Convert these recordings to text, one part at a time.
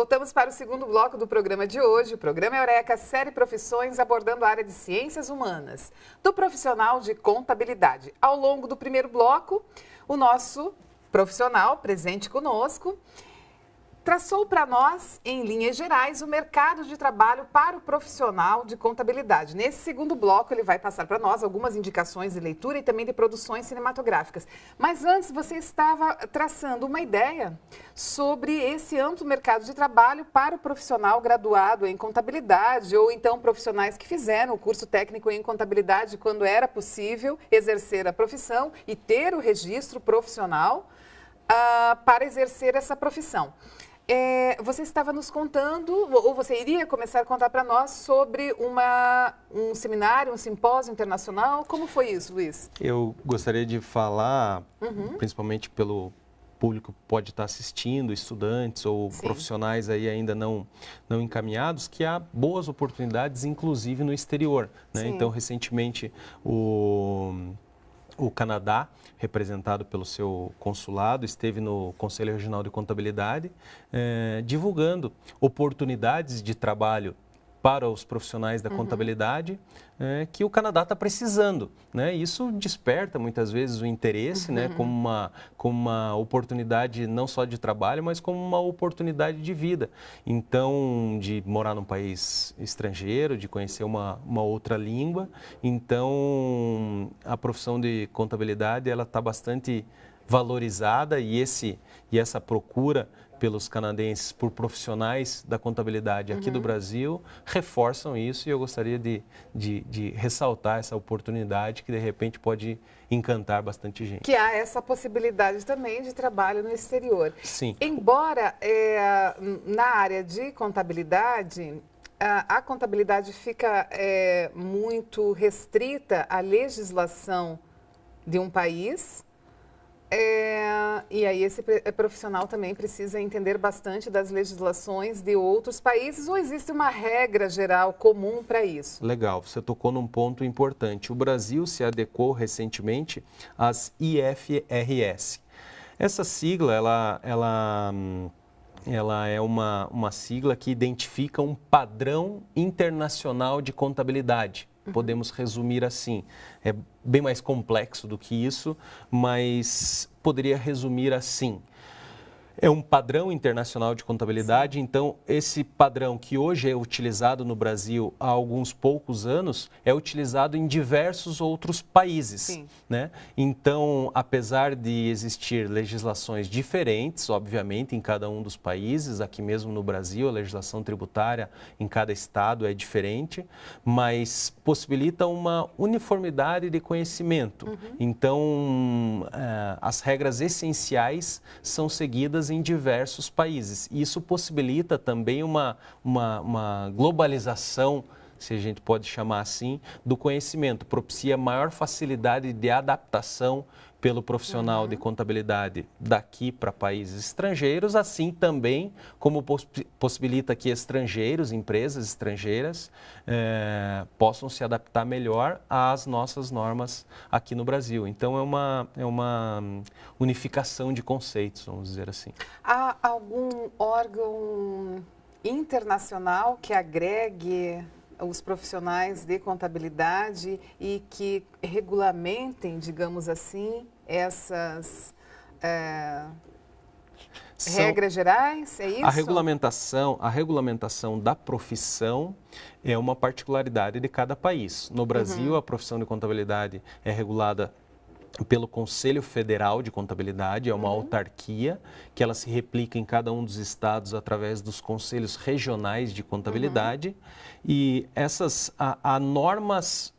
Voltamos para o segundo bloco do programa de hoje. O programa Eureka, série Profissões, abordando a área de ciências humanas, do profissional de contabilidade. Ao longo do primeiro bloco, o nosso profissional presente conosco traçou para nós, em linhas gerais, o mercado de trabalho para o profissional de contabilidade. Nesse segundo bloco, ele vai passar para nós algumas indicações de leitura e também de produções cinematográficas. Mas antes, você estava traçando uma ideia sobre esse amplo mercado de trabalho para o profissional graduado em contabilidade ou então profissionais que fizeram o curso técnico em contabilidade quando era possível exercer a profissão e ter o registro profissional para exercer essa profissão. Você estava nos contando, ou você iria começar a contar para nós sobre um seminário, um simpósio internacional. Como foi isso, Luiz? Eu gostaria de falar, principalmente pelo público que pode estar assistindo, estudantes ou profissionais aí ainda não encaminhados, que há boas oportunidades, inclusive no exterior, né? Então, recentemente, o Canadá, representado pelo seu consulado, esteve no Conselho Regional de Contabilidade, divulgando oportunidades de trabalho para os profissionais da contabilidade que o Canadá está precisando, né? Isso desperta muitas vezes o interesse, né? Como uma oportunidade não só de trabalho, mas como uma oportunidade de vida. Então, de morar num país estrangeiro, de conhecer uma outra língua. Então, a profissão de contabilidade ela está bastante valorizada e essa procura pelos canadenses por profissionais da contabilidade aqui do Brasil reforçam isso, e eu gostaria de ressaltar essa oportunidade que de repente pode encantar bastante gente. Que há essa possibilidade também de trabalho no exterior. Sim. Embora na área de contabilidade, a contabilidade fica muito restrita à legislação de um país. E aí esse profissional também precisa entender bastante das legislações de outros países, ou existe uma regra geral comum para isso? Legal, você tocou num ponto importante. O Brasil se adequou recentemente às IFRS. Essa sigla, ela é uma sigla que identifica um padrão internacional de contabilidade. Podemos resumir assim. É bem mais complexo do que isso, mas poderia resumir assim. É um padrão internacional de contabilidade, então esse padrão que hoje é utilizado no Brasil há alguns poucos anos, é utilizado em diversos outros países, né? Então, apesar de existir legislações diferentes, obviamente, em cada um dos países, aqui mesmo no Brasil, a legislação tributária em cada estado é diferente, mas possibilita uma uniformidade de conhecimento. Então, as regras essenciais são seguidas em diversos países. Isso possibilita também uma globalização, se a gente pode chamar assim, do conhecimento, propicia maior facilidade de adaptação pelo profissional de contabilidade daqui para países estrangeiros, assim também como possibilita que estrangeiros, empresas estrangeiras, possam se adaptar melhor às nossas normas aqui no Brasil. Então, é uma unificação de conceitos, vamos dizer assim. Há algum órgão internacional que agregue os profissionais de contabilidade e que regulamentem, digamos assim, essas regras gerais? É isso? A regulamentação da profissão é uma particularidade de cada país. No Brasil, a profissão de contabilidade é regulada pelo Conselho Federal de Contabilidade, é uma autarquia que ela se replica em cada um dos estados através dos conselhos regionais de contabilidade, e há normas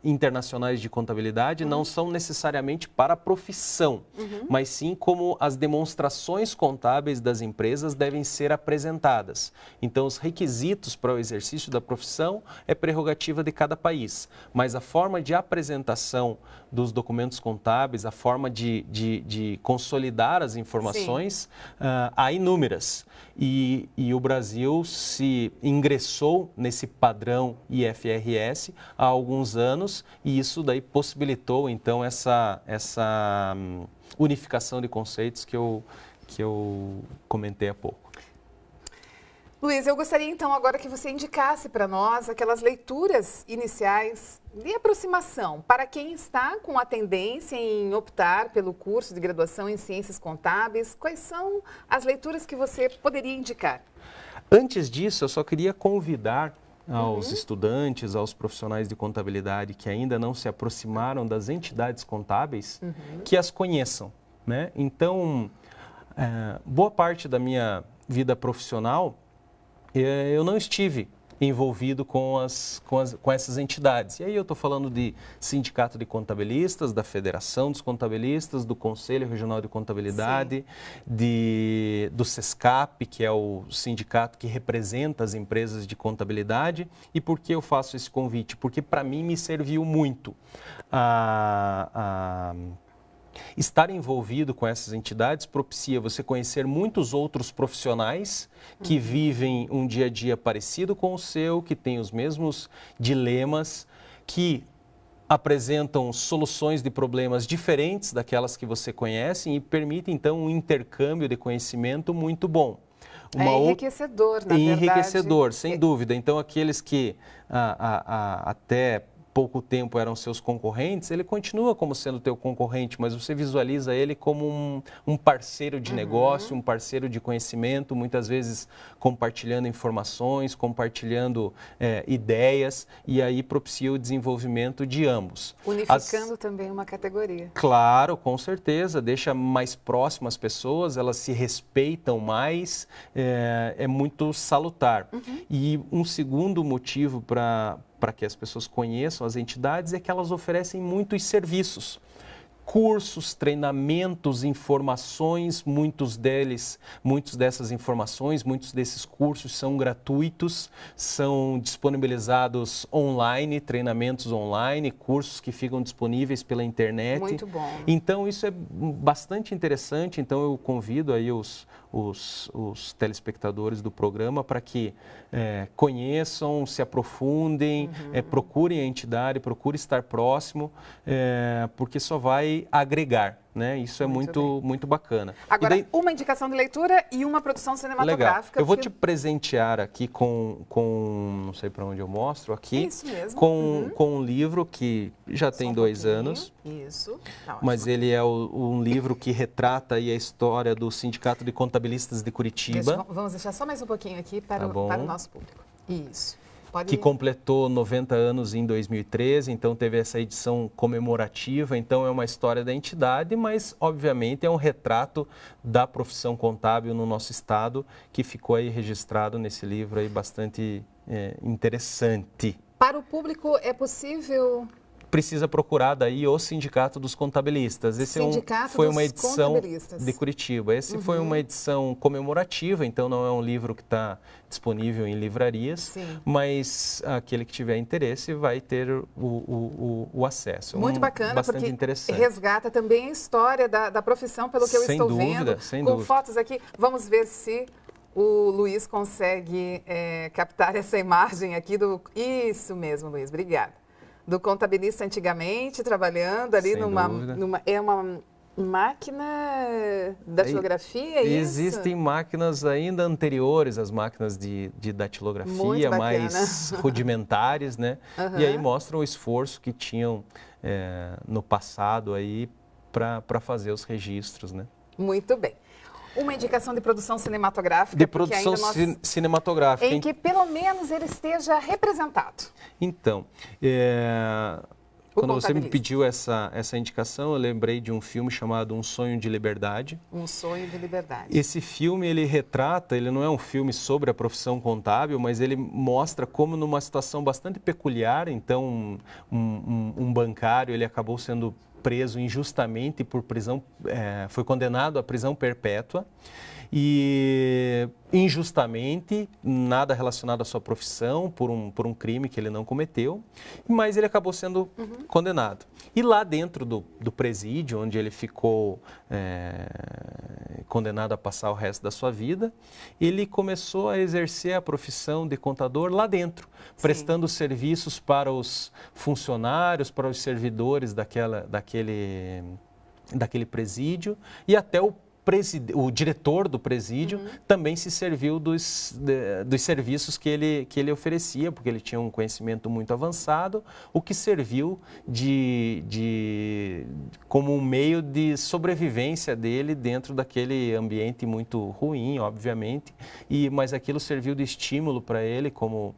internacionais de contabilidade não são necessariamente para a profissão, mas sim como as demonstrações contábeis das empresas devem ser apresentadas. Então, os requisitos para o exercício da profissão é prerrogativa de cada país, mas a forma de apresentação dos documentos contábeis, a forma de consolidar as informações, há inúmeras. E o Brasil se ingressou nesse padrão IFRS há alguns anos, e isso daí possibilitou, então, essa unificação de conceitos que eu comentei há pouco. Luiz, eu gostaria então agora que você indicasse para nós aquelas leituras iniciais de aproximação para quem está com a tendência em optar pelo curso de graduação em Ciências Contábeis. Quais são as leituras que você poderia indicar? Antes disso, eu só queria convidar aos estudantes, aos profissionais de contabilidade que ainda não se aproximaram das entidades contábeis, que as conheçam, né? Então, boa parte da minha vida profissional, eu não estive envolvido com essas entidades. E aí eu estou falando de Sindicato de Contabilistas, da Federação dos Contabilistas, do Conselho Regional de Contabilidade, do SESCAP, que é o sindicato que representa as empresas de contabilidade. E por que eu faço esse convite? Porque para mim me serviu muito estar envolvido com essas entidades propicia você conhecer muitos outros profissionais que vivem um dia a dia parecido com o seu, que têm os mesmos dilemas, que apresentam soluções de problemas diferentes daquelas que você conhece e permite, então, um intercâmbio de conhecimento muito bom. Enriquecedor, na verdade. Enriquecedor, sem dúvida. Então, aqueles que até pouco tempo eram seus concorrentes, ele continua como sendo teu concorrente, mas você visualiza ele como um parceiro de negócio, um parceiro de conhecimento, muitas vezes compartilhando informações, compartilhando ideias, e aí propicia o desenvolvimento de ambos. Unificando também uma categoria. Claro, com certeza, deixa mais próximas as pessoas, elas se respeitam mais, é muito salutar. E um segundo motivo para que as pessoas conheçam as entidades é que elas oferecem muitos serviços. Cursos, treinamentos, informações, muitos dessas informações, muitos desses cursos são gratuitos, são disponibilizados online, treinamentos online, cursos que ficam disponíveis pela internet. Muito bom. Então, isso é bastante interessante, então eu convido aí os telespectadores do programa para que conheçam, se aprofundem, procurem a entidade, procurem estar próximo, porque só vai agregar, né? Isso é muito bacana. Agora, uma indicação de leitura e uma produção cinematográfica. Legal. Eu vou te presentear aqui com não sei para onde eu mostro, aqui. Isso mesmo. Com um livro que já tem 2 anos. Isso. Tá, mas ele é um livro que retrata aí a história do Sindicato de Contabilistas de Curitiba. Vamos deixar só mais um pouquinho aqui para o nosso público. Isso. Que completou 90 anos em 2013, então teve essa edição comemorativa, então é uma história da entidade, mas obviamente é um retrato da profissão contábil no nosso estado, que ficou aí registrado nesse livro aí bastante interessante. Para o público é possível... Precisa procurar daí o Sindicato dos Contabilistas. Esse foi uma edição de Curitiba. Esse foi uma edição comemorativa, então não é um livro que está disponível em livrarias, mas aquele que tiver interesse vai ter o acesso. Muito bacana, bastante porque interessante. Resgata também a história da profissão, pelo que eu estou vendo. Sem com dúvida. Fotos aqui. Vamos ver se o Luiz consegue captar essa imagem aqui do... Isso mesmo, Luiz, obrigada. Do contabilista antigamente, trabalhando ali numa máquina da datilografia, é isso? Existem máquinas ainda anteriores às máquinas de datilografia, mais rudimentares, né? E aí mostram o esforço que tinham no passado aí para fazer os registros, né? Muito bem. Uma indicação de produção cinematográfica. De produção cinematográfica. Em que pelo menos ele esteja representado. Então, quando você me pediu essa indicação, eu lembrei de um filme chamado Um Sonho de Liberdade. Um Sonho de Liberdade. Esse filme, ele não é um filme sobre a profissão contábil, mas ele mostra como numa situação bastante peculiar, então um bancário, ele acabou sendo preso injustamente por prisão, foi condenado à prisão perpétua e injustamente, nada relacionado à sua profissão, por um crime que ele não cometeu, mas ele acabou sendo condenado. E lá dentro do presídio, onde ele ficou condenado a passar o resto da sua vida, ele começou a exercer a profissão de contador lá dentro, prestando serviços para os funcionários, para os servidores daquele presídio e até o o diretor do presídio também se serviu dos serviços que ele oferecia, porque ele tinha um conhecimento muito avançado, o que serviu como um meio de sobrevivência dele dentro daquele ambiente muito ruim, obviamente, mas aquilo serviu de estímulo para ele como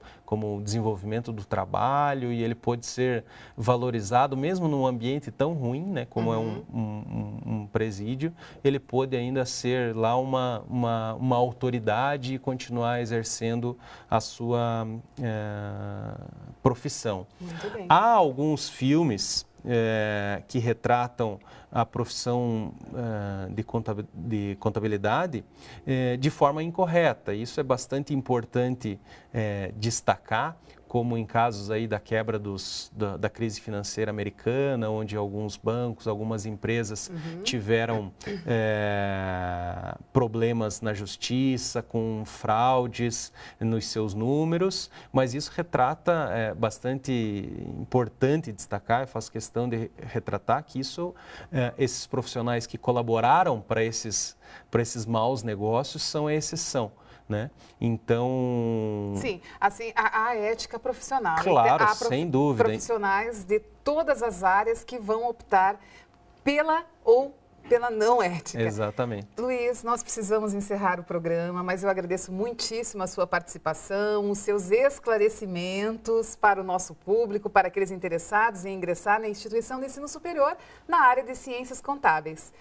desenvolvimento do trabalho, e ele pôde ser valorizado, mesmo num ambiente tão ruim, né, como é um presídio, ele pôde ainda ser lá uma autoridade e continuar exercendo a sua profissão. Muito bem. Há alguns filmes que retratam a profissão de contabilidade de forma incorreta. Isso é bastante importante destacar, como em casos aí da quebra da crise financeira americana, onde alguns bancos, algumas empresas tiveram problemas na justiça, com fraudes nos seus números, mas isso retrata, bastante importante destacar, eu faço questão de retratar que esses profissionais que colaboraram para esses maus negócios são a exceção. Né? Então... Sim, assim, a ética profissional. Claro, sem dúvida. Profissionais de todas as áreas que vão optar pela não ética. Exatamente. Luiz, nós precisamos encerrar o programa, mas eu agradeço muitíssimo a sua participação, os seus esclarecimentos para o nosso público, para aqueles interessados em ingressar na instituição de ensino superior na área de ciências contábeis.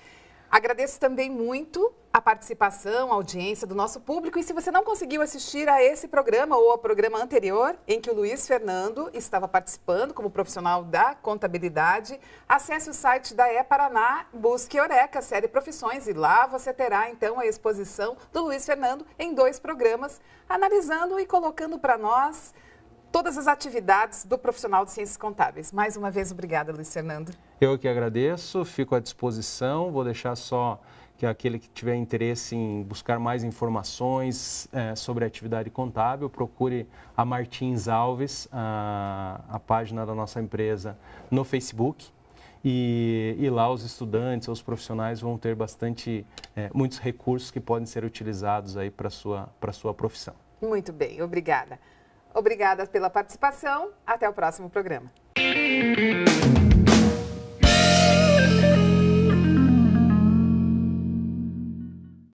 Agradeço também muito a participação, a audiência do nosso público. E se você não conseguiu assistir a esse programa ou ao programa anterior, em que o Luiz Fernando estava participando como profissional da contabilidade, acesse o site da E-Paraná, busque Eureka, série Profissões, e lá você terá então a exposição do Luiz Fernando em 2 programas, analisando e colocando para nós todas as atividades do profissional de ciências contábeis. Mais uma vez, obrigada, Luiz Fernando. Eu que agradeço, fico à disposição. Vou deixar só que aquele que tiver interesse em buscar mais informações sobre a atividade contábil, procure a Martins Alves, a página da nossa empresa no Facebook. E lá os estudantes, os profissionais vão ter muitos recursos que podem ser utilizados aí para a sua profissão. Muito bem, obrigada. Obrigada pela participação. Até o próximo programa.